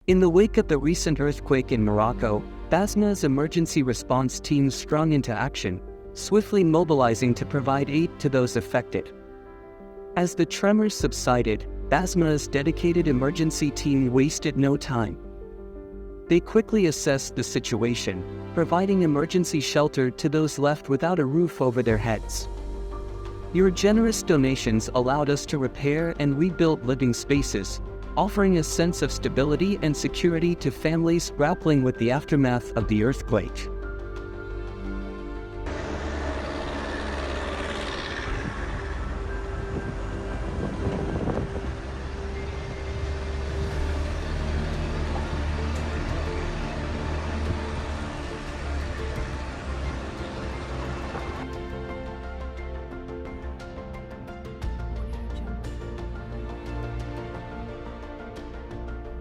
In the wake of the recent earthquake in Morocco, Basmah's emergency response team sprung into action, swiftly mobilizing to provide aid to those affected. As the tremors subsided, Basmah's dedicated emergency team wasted no time. They quickly assessed the situation, providing emergency shelter to those left without a roof over their heads. Your generous donations allowed us to repair and rebuild living spaces, offering a sense of stability and security to families grappling with the aftermath of the earthquake.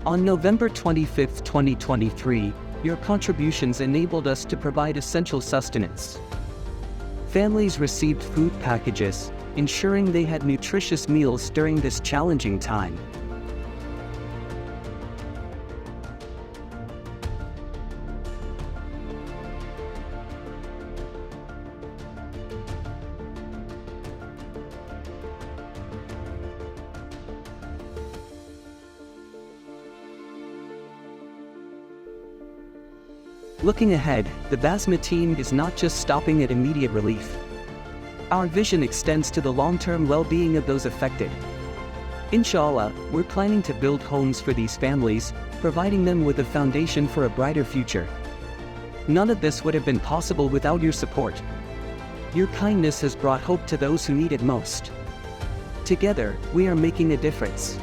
On November 25, 2023, your contributions enabled us to provide essential sustenance. Families received food packages, ensuring they had nutritious meals during this challenging time. Looking ahead, the Basmah team is not just stopping at immediate relief. Our vision extends to the long-term well-being of those affected. Inshallah, we're planning to build homes for these families, providing them with a foundation for a brighter future. None of this would have been possible without your support. Your kindness has brought hope to those who need it most. Together, we are making a difference.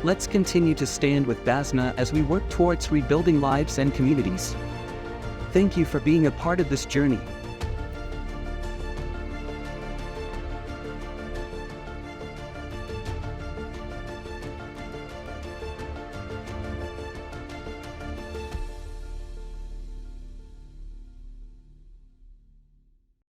Let's continue to stand with Basmah as we work towards rebuilding lives and communities. Thank you for being a part of this journey.